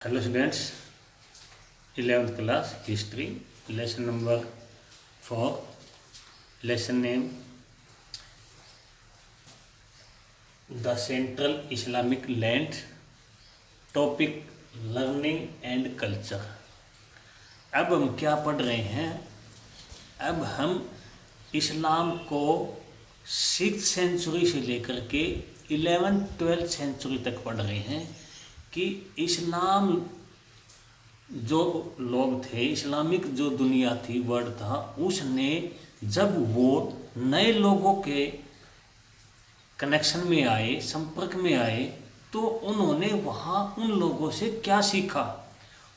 Hello students, 11th class history lesson number 4। Lesson name the central Islamic land. Topic learning and culture. अब हम क्या पढ़ रहे हैं? अब हम इस्लाम को 6th सेंचुरी से लेकर के 11th-12th सेंचुरी तक पढ़ रहे हैं कि इस्लाम जो लोग थे, इस्लामिक जो दुनिया थी, वर्ल्ड था, उसने जब वो नए लोगों के कनेक्शन में आए, संपर्क में आए, तो उन्होंने वहाँ उन लोगों से क्या सीखा?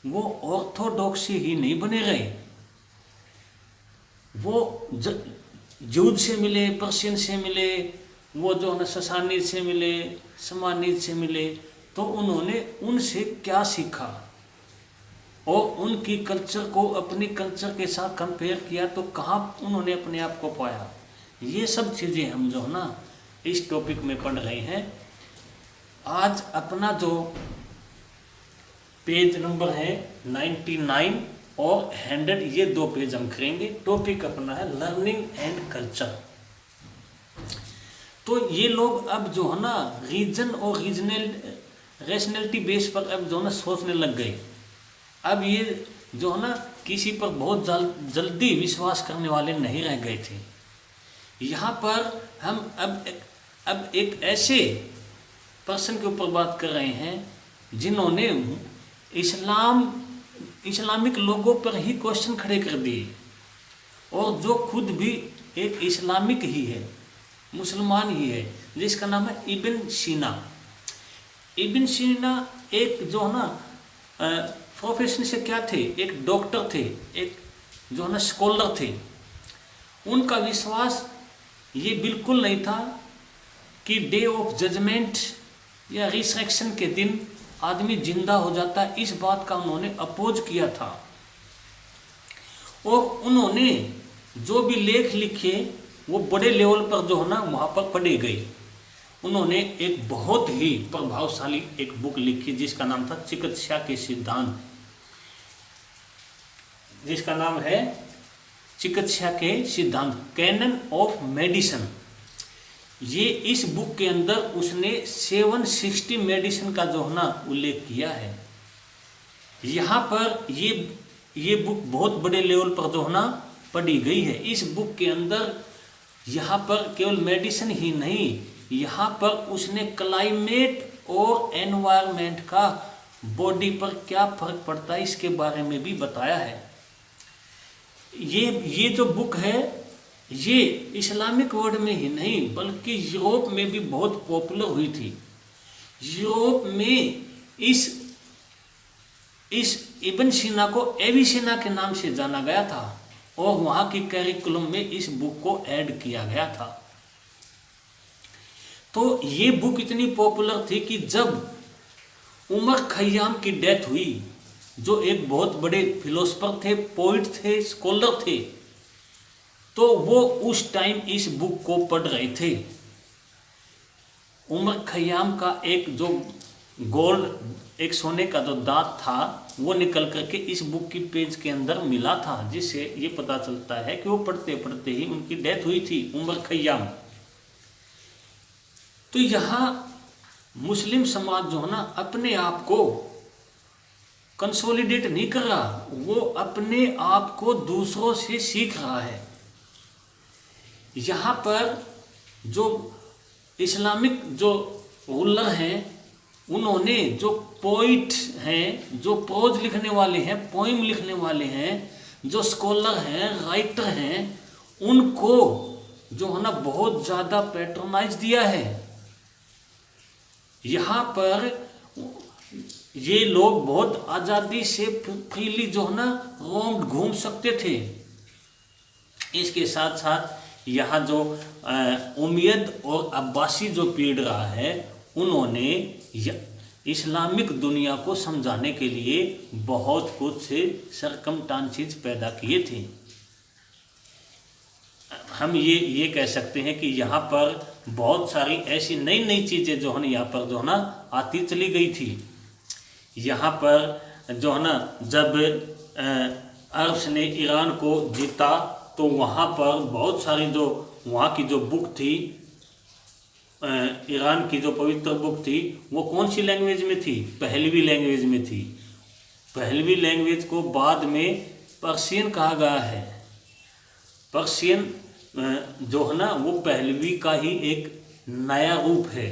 वो ऑर्थोडॉक्सी ही नहीं बने रहे। वो जूद से मिले, पर्शियन से मिले, वो जो है ससानीद से मिले, समानीद से मिले, तो उन्होंने उनसे क्या सीखा और उनकी कल्चर को अपनी कल्चर के साथ कंपेयर किया, तो कहाँ उन्होंने अपने आप को पाया। ये सब चीज़ें हम जो है ना इस टॉपिक में पढ़ रहे हैं। आज अपना जो पेज नंबर है 99 और 100, ये 2 पेज हम करेंगे। टॉपिक अपना है लर्निंग एंड कल्चर। तो ये लोग अब जो है ना रीजन और रैशनैलिटी बेस पर अब जो है ना सोचने लग गए। अब ये जो है ना किसी पर बहुत जल्दी विश्वास करने वाले नहीं रह गए थे। यहाँ पर हम अब एक ऐसे पर्सन के ऊपर बात कर रहे हैं जिन्होंने इस्लामिक लोगों पर ही क्वेश्चन खड़े कर दिए, और जो खुद भी एक इस्लामिक ही है, मुसलमान ही है, जिसका नाम है इब्न सीना। इब्न सीना एक जो है ना प्रोफेशन से क्या थे? एक डॉक्टर थे, एक जो है ना स्कॉलर थे। उनका विश्वास ये बिल्कुल नहीं था कि डे ऑफ जजमेंट या रिसरेक्शन के दिन आदमी जिंदा हो जाता है। इस बात का उन्होंने अपोज किया था, और उन्होंने जो भी लेख लिखे वो बड़े लेवल पर जो है ना वहाँ पर पढ़े गए। उन्होंने एक बहुत ही प्रभावशाली एक बुक लिखी जिसका नाम था चिकित्सा के सिद्धांत, जिसका नाम है चिकित्सा के सिद्धांत, कैनन ऑफ मेडिसिन। ये इस बुक के अंदर उसने 760 मेडिसिन का जो है ना उल्लेख किया है। यहाँ पर ये बुक बहुत बड़े लेवल पर जो है ना पढ़ी गई है। इस बुक के अंदर यहाँ पर केवल मेडिसिन ही नहीं, यहाँ पर उसने क्लाइमेट और एनवायरनमेंट का बॉडी पर क्या फर्क पड़ता है इसके बारे में भी बताया है। ये जो बुक है ये इस्लामिक वर्ल्ड में ही नहीं बल्कि यूरोप में भी बहुत पॉपुलर हुई थी। यूरोप में इस इब्न सीना को एविसेना के नाम से जाना गया था, और वहाँ की कैरिकुलम में इस बुक को ऐड किया गया था। तो ये बुक इतनी पॉपुलर थी कि जब उमर खय्याम की डेथ हुई, जो एक बहुत बड़े फिलोसफर थे, पोइट थे, स्कॉलर थे, तो वो उस टाइम इस बुक को पढ़ रहे थे। उमर खय्याम का एक जो गोल्ड, एक सोने का जो दांत था, वो निकल करके इस बुक की पेज के अंदर मिला था, जिससे ये पता चलता है कि वो पढ़ते पढ़ते ही उनकी डेथ हुई थी, उमर खय्याम। तो यहाँ मुस्लिम समाज जो है ना अपने आप को कंसोलिडेट नहीं कर रहा, वो अपने आप को दूसरों से सीख रहा है। यहाँ पर जो इस्लामिक जो रूलर हैं, उन्होंने जो पोइट हैं, जो प्रोज लिखने वाले हैं, पोइम लिखने वाले हैं, जो स्कॉलर हैं, राइटर हैं, उनको जो है ना बहुत ज़्यादा पैट्रोनाइज दिया है। यहाँ पर ये लोग बहुत आज़ादी से फ्रीली जो है ना रोम घूम सकते थे। इसके साथ साथ यहाँ जो उमैयद और अब्बासी जो पीढ़ रहा है, उन्होंने इस्लामिक दुनिया को समझाने के लिए बहुत कुछ से सरकमस्टांसेस पैदा किए थे। हम ये कह सकते हैं कि यहाँ पर बहुत सारी ऐसी नई नई चीज़ें जो है ना यहाँ पर जो है ना आती चली गई थी। यहाँ पर जो है ना, जब अरब्स ने ईरान को जीता तो वहाँ पर बहुत सारी जो वहाँ की जो बुक थी, ईरान की जो पवित्र बुक थी, वो कौन सी लैंग्वेज में थी? पहलवी लैंग्वेज में थी। पहलवी लैंग्वेज को बाद में पर्शियन कहा गया है। पर्शियन जो है ना, वो पहलवी का ही एक नया रूप है।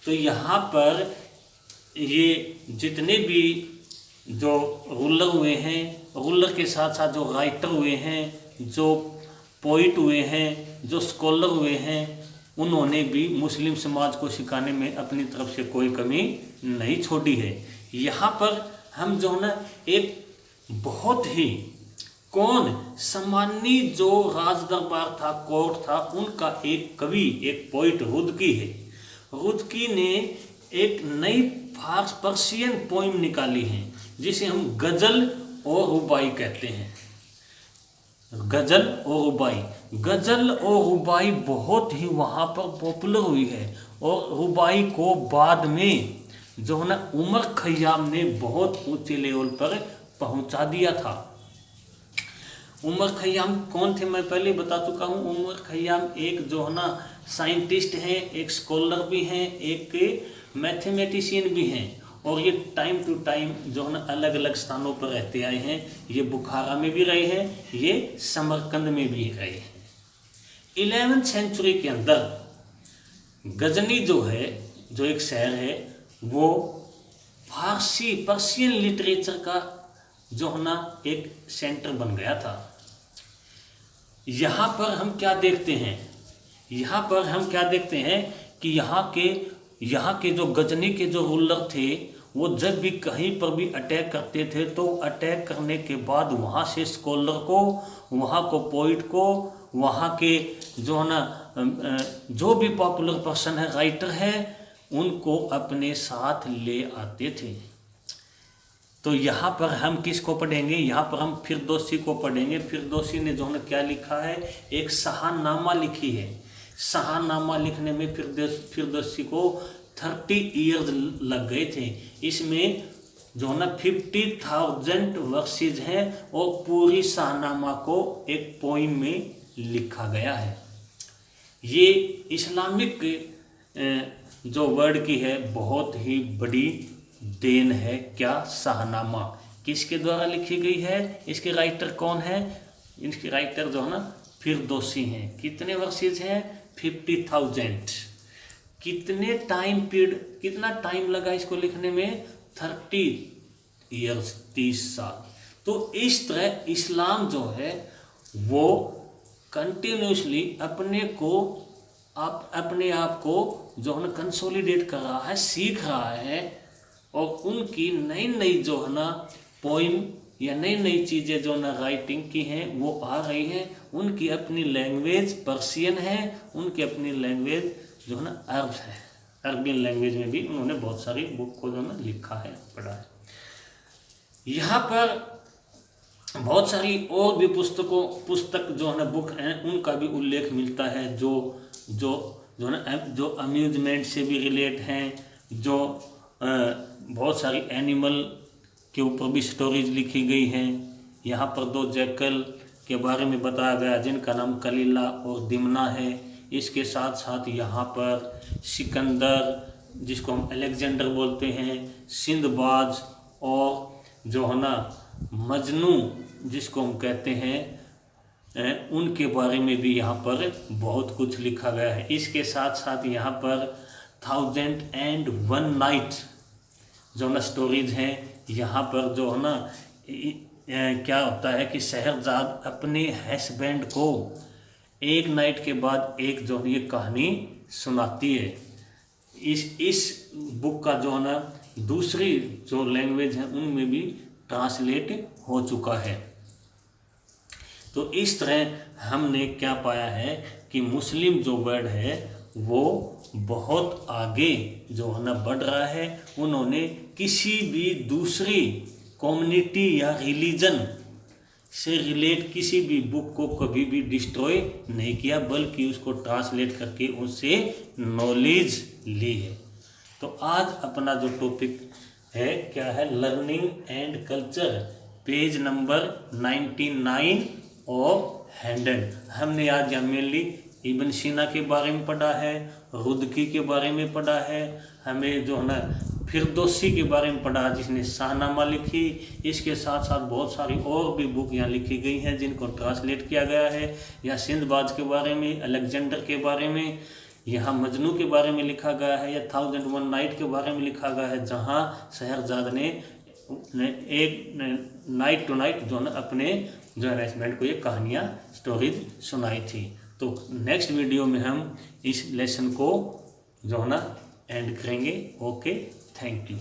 तो यहाँ पर ये जितने भी जो रूलर हुए हैं, रूलर के साथ साथ जो राइटर हुए हैं, जो पोइट हुए हैं, जो स्कॉलर हुए हैं, उन्होंने भी मुस्लिम समाज को सिखाने में अपनी तरफ से कोई कमी नहीं छोड़ी है। यहाँ पर हम जो है ना, एक बहुत ही सम्मानी जो राज दरबार था, कोर्ट था, उनका एक कवि, एक पोइट रुदकी है। रुदकी ने एक नई पर्शियन पोइम निकाली है जिसे हम गज़ल और रुबाई कहते हैं। गज़ल और रुबाई, गज़ल और रुबाई बहुत ही वहाँ पर पॉपुलर हुई है। और रुबाई को बाद में जो है ना, उमर खयाम ने बहुत ऊंचे लेवल पर पहुँचा दिया था। उमर खयाम कौन थे, मैं पहले बता चुका हूँ। उमर खयाम एक जो है ना साइंटिस्ट हैं, एक स्कॉलर भी हैं, एक मैथमेटिशियन भी हैं। और ये टाइम टू टाइम जो है ना अलग अलग स्थानों पर रहते आए हैं। ये बुखारा में भी रहे हैं, ये समरकंद में भी रहे हैं। 11वीं सेंचुरी के अंदर गजनी जो है, जो एक शहर है, वो फारसी पर्शियन लिटरेचर का जो है ना एक सेंटर बन गया था। यहाँ पर हम क्या देखते हैं, यहाँ पर हम क्या देखते हैं कि यहाँ के जो गजनी के जो रूलर थे, वो जब भी कहीं पर भी अटैक करते थे तो अटैक करने के बाद वहाँ से स्कॉलर को, वहाँ को पोइट को, वहाँ के जो है ना जो भी पॉपुलर पर्सन है, राइटर है, उनको अपने साथ ले आते थे। तो यहाँ पर हम किसको पढ़ेंगे? यहाँ पर हम फिरदौसी को पढ़ेंगे। फिरदौसी ने जो है क्या लिखा है, एक शाहनामा लिखी है। शाहनामा लिखने में फिरदौसी को 30 ईयर्स लग गए थे। इसमें जो है ना 50,000 वर्सेज हैं और पूरी शाहनामा को एक पोइम में लिखा गया है। ये इस्लामिक जो वर्ड की है बहुत ही बड़ी देन है। क्या? शाहनामा किसके द्वारा लिखी गई है? इसके राइटर कौन है? इसके राइटर जो है ना फिरदौसी हैं। कितने वर्सेज हैं? 50,000। कितने टाइम पीरियड, कितना टाइम लगा इसको लिखने में? 30 ईयर्स, 30 साल। तो इस तरह इस्लाम जो है वो कंटिन्यूसली अपने आप को जो है ना कंसोलिडेट कर रहा है, सीख रहा है। और उनकी नई नई जो है ना पोइम या नई नई चीज़ें जो ना राइटिंग की हैं वो आ रही हैं। उनकी अपनी लैंग्वेज पर्शियन है, उनकी अपनी लैंग्वेज जो है ना अरब है। अरबियन लैंग्वेज में भी उन्होंने बहुत सारी बुक को जो है ना लिखा है, पढ़ा है। यहाँ पर बहुत सारी और भी पुस्तक जो है ना बुक हैं, उनका भी उल्लेख मिलता है, जो है ना जो अम्यूजमेंट से भी रिलेट हैं, जो बहुत सारी एनिमल के ऊपर भी स्टोरीज लिखी गई हैं। यहाँ पर 2 जैकल के बारे में बताया गया जिनका नाम कलीला और दिमना है। इसके साथ साथ यहाँ पर सिकंदर, जिसको हम अलेक्जेंडर बोलते हैं, सिंदबाज और जो है ना मजनू जिसको हम कहते हैं, उनके बारे में भी यहाँ पर बहुत कुछ लिखा गया है। इसके साथ साथ यहाँ पर 1001 नाइट जो ना स्टोरीज हैं। यहाँ पर जो है ना क्या होता है कि शहरजाद अपने हस्बैंड को एक नाइट के बाद एक जो है ये कहानी सुनाती है। इस बुक का जो है ना दूसरी जो लैंग्वेज है उनमें भी ट्रांसलेट हो चुका है। तो इस तरह हमने क्या पाया है कि मुस्लिम जो वर्ड है वो बहुत आगे जो है ना बढ़ रहा है। उन्होंने किसी भी दूसरी कम्युनिटी या रिलीजन से रिलेट किसी भी बुक को कभी भी डिस्ट्रॉय नहीं किया, बल्कि उसको ट्रांसलेट करके उससे नॉलेज ली है। तो आज अपना जो टॉपिक है क्या है, learning and culture, page number 99 और हैंडल। हमने आज यहाँ मेनली इब्न सीना के बारे में पढ़ा है, रुदकी के बारे में पढ़ा है, हमें जो है ना फिरदौसी के बारे में पढ़ा जिसने शाहनामा लिखी। इसके साथ साथ बहुत सारी और भी बुक यहाँ लिखी गई हैं जिनको ट्रांसलेट किया गया है। या सिंधबाज के बारे में, अलेक्जेंडर के बारे में, यहाँ मजनू के बारे में लिखा गया है, या 1001 नाइट के बारे में लिखा गया है जहाँ शहरजाद ने एक नाइट टू नाइट जो है ना अपने जो हरेसमेंट को ये कहानियाँ स्टोरीज सुनाई थी। तो नेक्स्ट वीडियो में हम इस लेसन को जो है ना एंड करेंगे। Okay, thank you.